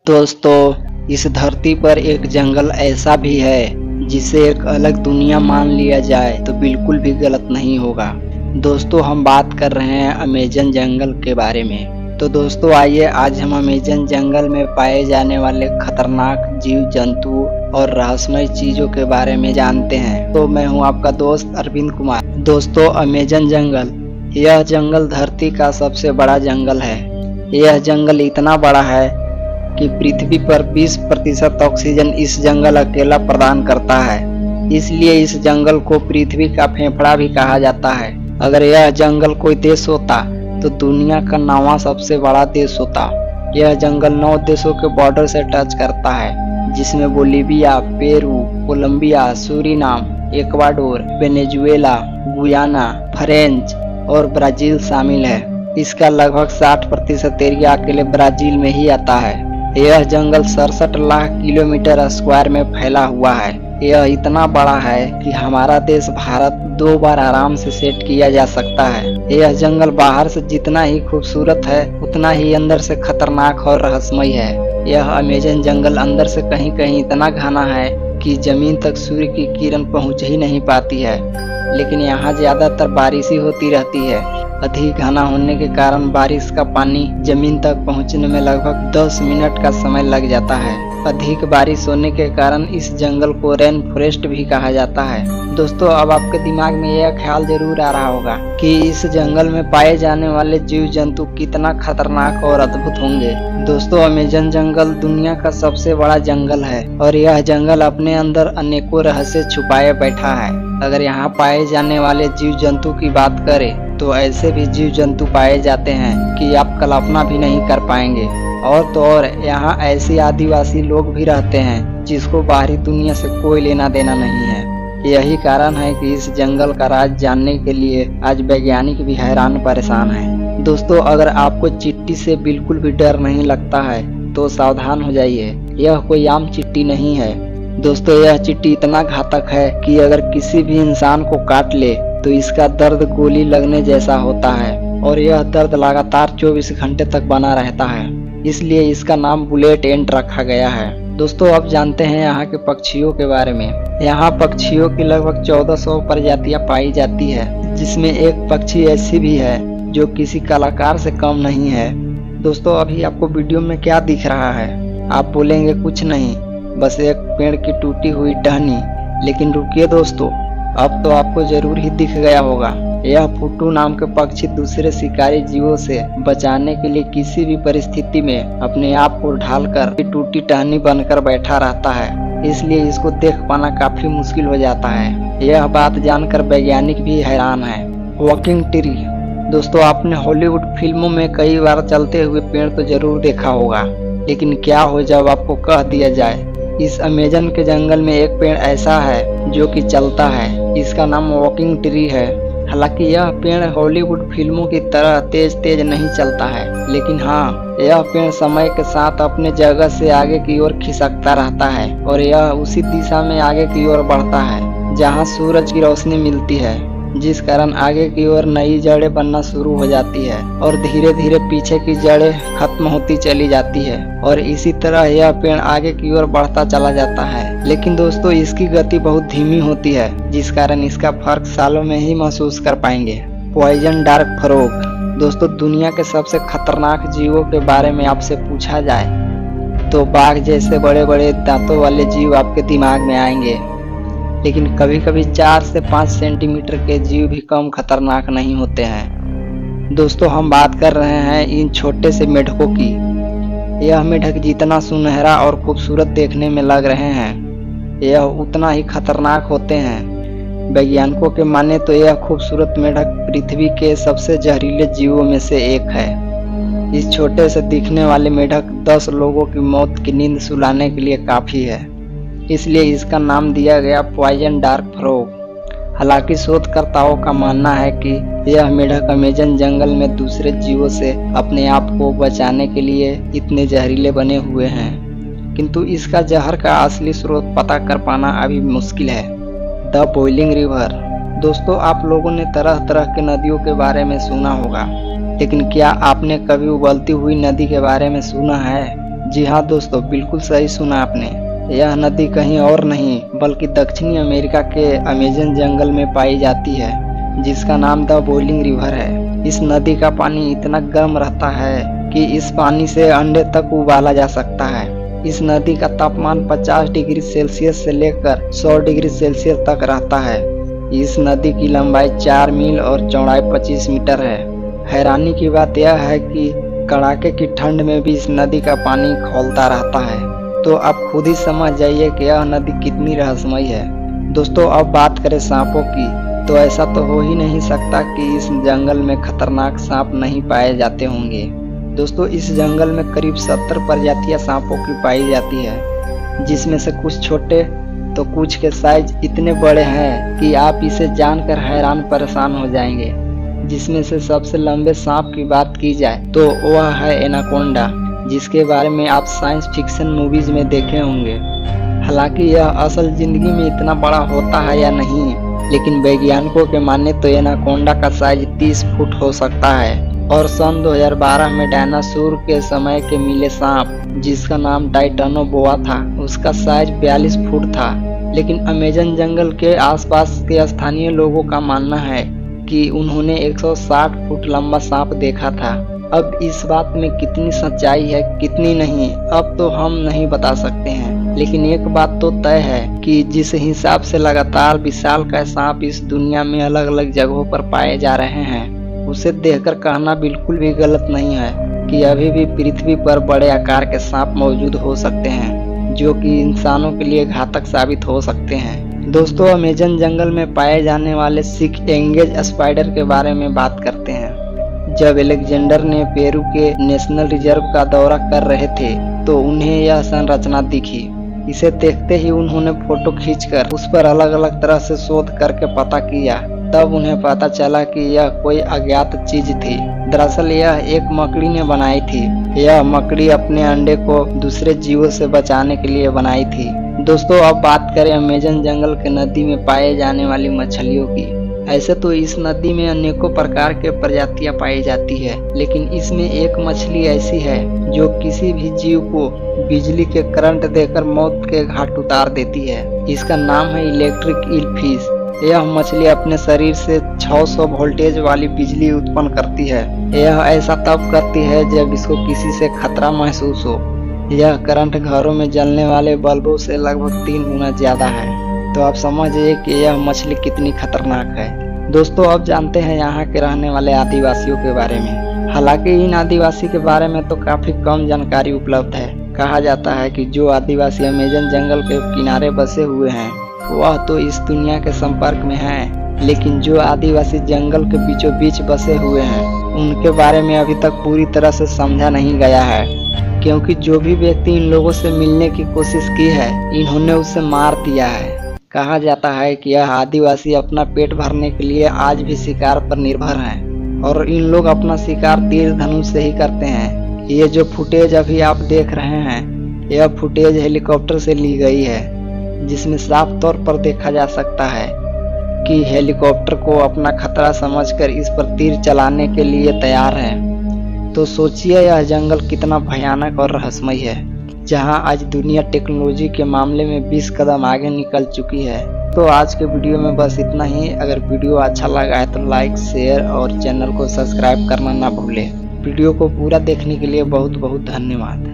दोस्तों, इस धरती पर एक जंगल ऐसा भी है जिसे एक अलग दुनिया मान लिया जाए तो बिल्कुल भी गलत नहीं होगा। दोस्तों, हम बात कर रहे हैं अमेज़न जंगल के बारे में। तो दोस्तों, आइए आज हम अमेज़न जंगल में पाए जाने वाले खतरनाक जीव जंतु और रहस्यमय चीजों के बारे में जानते हैं। तो मैं हूं आपका दोस्त अरविंद कुमार। दोस्तों, अमेज़न जंगल, यह जंगल धरती का सबसे बड़ा जंगल है। यह जंगल इतना बड़ा है कि पृथ्वी पर 20% ऑक्सीजन इस जंगल अकेला प्रदान करता है। इसलिए इस जंगल को पृथ्वी का फेफड़ा भी कहा जाता है। अगर यह जंगल कोई देश होता तो दुनिया का 9वां सबसे बड़ा देश होता। यह जंगल 9 देशों के बॉर्डर से टच करता है, जिसमें Bolivia, Peru, Colombia, Suriname, Ecuador, Venezuela, Guyana, French और ब्राजील शामिल है। इसका लगभग 60% एरिया अकेले ब्राजील में ही आता है। यह जंगल 67 लाख किलोमीटर स्क्वायर में फैला हुआ है। यह इतना बड़ा है कि हमारा देश भारत 2 बार आराम से सेट किया जा सकता है। यह जंगल बाहर से जितना ही खूबसूरत है, उतना ही अंदर से खतरनाक और रहस्यमय है। यह अमेज़न जंगल अंदर से कहीं कहीं इतना घना है कि जमीन तक सूर्य की किरण पहुंच ही नहीं पाती है। लेकिन यहाँ ज्यादातर बारिश ही होती रहती है। अधिक घना होने के कारण बारिश का पानी जमीन तक पहुंचने में लगभग 10 मिनट का समय लग जाता है। अधिक बारिश होने के कारण इस जंगल को रेन फॉरेस्ट भी कहा जाता है। दोस्तों, अब आपके दिमाग में यह ख्याल जरूर आ रहा होगा कि इस जंगल में पाए जाने वाले जीव जंतु कितना खतरनाक और अद्भुत होंगे। दोस्तों, अमेज़न जंगल दुनिया का सबसे बड़ा जंगल है और यह जंगल अपने अंदर अनेकों रहस्य छुपाए बैठा है। अगर यहाँ पाए जाने वाले जीव जंतु की बात करें तो ऐसे भी जीव जंतु पाए जाते हैं कि आप कल्पना भी नहीं कर पाएंगे। और तो और यहाँ ऐसे आदिवासी लोग भी रहते हैं जिसको बाहरी दुनिया से कोई लेना देना नहीं है। यही कारण है कि इस जंगल का राज जानने के लिए आज वैज्ञानिक भी हैरान परेशान हैं। दोस्तों, अगर आपको चींटी से बिल्कुल भी डर नहीं लगता है तो सावधान हो जाइए। यह कोई आम चींटी नहीं है। दोस्तों, यह चींटी इतना घातक है कि अगर किसी भी इंसान को काट ले तो इसका दर्द गोली लगने जैसा होता है और यह दर्द लगातार 24 घंटे तक बना रहता है। इसलिए इसका नाम बुलेट एंट रखा गया है। दोस्तों, अब जानते हैं यहाँ के पक्षियों के बारे में। यहाँ पक्षियों की लगभग 1400 प्रजातियां पाई जाती है, जिसमें एक पक्षी ऐसी भी है जो किसी कलाकार से कम नहीं है। दोस्तों, अभी आपको वीडियो में क्या दिख रहा है? आप बोलेंगे कुछ नहीं, बस एक पेड़ की टूटी हुई टहनी। लेकिन रुकिए दोस्तों, अब तो आपको जरूर ही दिख गया होगा। यह फुट्टू नाम के पक्षी दूसरे शिकारी जीवों से बचाने के लिए किसी भी परिस्थिति में अपने आप को ढालकर टूटी टहनी बनकर बैठा रहता है। इसलिए इसको देख पाना काफी मुश्किल हो जाता है। यह बात जानकर वैज्ञानिक भी हैरान है। Walking tree. दोस्तों, आपने हॉलीवुड फिल्मों में कई बार चलते हुए पेड़ तो जरूर देखा होगा, लेकिन क्या हो जब आपको कह दिया जाए इस अमेज़न के जंगल में एक पेड़ ऐसा है जो कि चलता है। इसका नाम वॉकिंग ट्री है। हालांकि यह पेड़ हॉलीवुड फिल्मों की तरह तेज तेज नहीं चलता है, लेकिन हाँ, यह पेड़ समय के साथ अपने जगह से आगे की ओर खिसकता रहता है और यह उसी दिशा में आगे की ओर बढ़ता है जहाँ सूरज की रोशनी मिलती है, जिस कारण आगे की ओर नई जड़ें बनना शुरू हो जाती है और धीरे धीरे पीछे की जड़ें खत्म होती चली जाती है और इसी तरह यह पेड़ आगे की ओर बढ़ता चला जाता है। लेकिन दोस्तों, इसकी गति बहुत धीमी होती है, जिस कारण इसका फर्क सालों में ही महसूस कर पाएंगे। Poison dart frog. दोस्तों, दुनिया के सबसे खतरनाक जीवों के बारे में आपसे पूछा जाए तो बाघ जैसे बड़े बड़े दांतों वाले जीव आपके दिमाग में आएंगे, लेकिन कभी कभी 4 से 5 सेंटीमीटर के जीव भी कम खतरनाक नहीं होते हैं। दोस्तों, हम बात कर रहे हैं इन छोटे से मेढकों की। यह मेढक जितना सुनहरा और खूबसूरत देखने में लग रहे हैं, यह उतना ही खतरनाक होते हैं। वैज्ञानिकों के माने तो यह खूबसूरत मेढक पृथ्वी के सबसे जहरीले जीवों में से एक है। इस छोटे से दिखने वाले मेढक 10 लोगों की मौत की नींद सुलाने के लिए काफी है। इसलिए इसका नाम दिया गया पॉइजन डार्क फ्रॉग। हालांकि शोधकर्ताओं का मानना है कि यह मेढक अमेज़न जंगल में दूसरे जीवों से अपने आप को बचाने के लिए इतने जहरीले बने हुए हैं, किंतु इसका जहर का असली स्रोत पता कर पाना अभी मुश्किल है। The boiling river. दोस्तों, आप लोगों ने तरह तरह के नदियों के बारे में सुना होगा, लेकिन क्या आपने कभी उबलती हुई नदी के बारे में सुना है जी हाँ दोस्तों, बिल्कुल सही सुना आपने। यह नदी कहीं और नहीं बल्कि दक्षिणी अमेरिका के अमेजन जंगल में पाई जाती है, जिसका नाम द बोइलिंग रिवर है। इस नदी का पानी इतना गर्म रहता है कि इस पानी से अंडे तक उबाला जा सकता है। इस नदी का तापमान 50 डिग्री सेल्सियस से लेकर 100 डिग्री सेल्सियस तक रहता है। इस नदी की लंबाई 4 मील और चौड़ाई 25 मीटर है। हैरानी की बात यह है कि कड़ाके की ठंड में भी इस नदी का पानी खौलता रहता है। तो आप खुद ही समझ जाइए कि यह नदी कितनी रहस्यमयी है। दोस्तों, अब बात करें सांपों की, तो ऐसा तो हो ही नहीं सकता कि इस जंगल में खतरनाक सांप नहीं पाए जाते होंगे। दोस्तों, इस जंगल में करीब 70 प्रजातियां सांपों की पाई जाती है, जिसमें से कुछ छोटे तो कुछ के साइज इतने बड़े हैं कि आप इसे जानकर हैरान परेशान हो जाएंगे। जिसमें से सबसे लंबे सांप की बात की जाए तो वह है एनाकोंडा, जिसके बारे में आप साइंस फिक्शन मूवीज में देखे होंगे। हालांकि यह असल जिंदगी में इतना बड़ा होता है या नहीं, लेकिन वैज्ञानिकों के माने तो एनाकोंडा का साइज 30 फुट हो सकता है। और सन 2012 में डायनासोर के समय के मिले सांप, जिसका नाम टाइटानोबोआ था, उसका साइज 42 फुट था। लेकिन अमेजन जंगल के आसपास के स्थानीय लोगों का मानना है कि उन्होंने 160 फुट लंबा सांप देखा था। अब इस बात में कितनी सच्चाई है कितनी नहीं, अब तो हम नहीं बता सकते हैं। लेकिन एक बात तो तय है कि जिस हिसाब से लगातार विशालकाय सांप इस दुनिया में अलग अलग जगहों पर पाए जा रहे हैं, उसे देखकर कहना बिल्कुल भी गलत नहीं है कि अभी भी पृथ्वी पर बड़े आकार के सांप मौजूद हो सकते हैं, जो कि इंसानों के लिए घातक साबित हो सकते हैं। दोस्तों, अमेजन जंगल में पाए जाने वाले सिक एंगेज स्पाइडर के बारे में बात करते हैं। जब अलेक्जेंडर ने पेरू के नेशनल रिजर्व का दौरा कर रहे थे तो उन्हें यह संरचना दिखी। इसे देखते ही उन्होंने फोटो खींचकर उस पर अलग अलग तरह से शोध करके पता किया। तब उन्हें पता चला कि यह कोई अज्ञात चीज थी। दरअसल यह एक मकड़ी ने बनाई थी। यह मकड़ी अपने अंडे को दूसरे जीवों से बचाने के लिए बनाई थी। दोस्तों, अब बात करें अमेजन जंगल के नदी में पाए जाने वाली मछलियों की। ऐसे तो इस नदी में अनेकों प्रकार के प्रजातियां पाई जाती है, लेकिन इसमें एक मछली ऐसी है जो किसी भी जीव को बिजली के करंट देकर मौत के घाट उतार देती है। इसका नाम है इलेक्ट्रिक ईल फिश। यह मछली अपने शरीर से 600 वोल्टेज वाली बिजली उत्पन्न करती है। यह ऐसा तब करती है जब इसको किसी से खतरा महसूस हो। यह करंट घरों में जलने वाले बल्बों से लगभग 3 गुना ज्यादा है। तो आप समझिए कि यह मछली कितनी खतरनाक है। दोस्तों, अब जानते हैं यहाँ के रहने वाले आदिवासियों के बारे में। हालांकि इन आदिवासी के बारे में तो काफी कम जानकारी उपलब्ध है। कहा जाता है कि जो आदिवासी अमेजन जंगल के किनारे बसे हुए हैं वह तो इस दुनिया के संपर्क में है, लेकिन जो आदिवासी जंगल के बीचों बीच बसे हुए हैं उनके बारे में अभी तक पूरी तरह से समझा नहीं गया है, क्योंकि जो भी व्यक्ति इन लोगों से मिलने की कोशिश की है इन्होंने उसे मार दिया है। कहा जाता है कि यह आदिवासी अपना पेट भरने के लिए आज भी शिकार पर निर्भर हैं और इन लोग अपना शिकार तीर धनुष से ही करते हैं। ये जो फुटेज अभी आप देख रहे हैं, यह फुटेज हेलीकॉप्टर से ली गई है, जिसमें साफ तौर पर देखा जा सकता है कि हेलीकॉप्टर को अपना खतरा समझकर इस पर तीर चलाने के लिए तैयार है। तो सोचिए यह जंगल कितना भयानक और रहस्यमय है, जहां आज दुनिया टेक्नोलॉजी के मामले में 20 कदम आगे निकल चुकी है। तो आज के वीडियो में बस इतना ही। अगर वीडियो अच्छा लगा है तो लाइक, शेयर और चैनल को सब्सक्राइब करना ना भूलें। वीडियो को पूरा देखने के लिए बहुत बहुत धन्यवाद।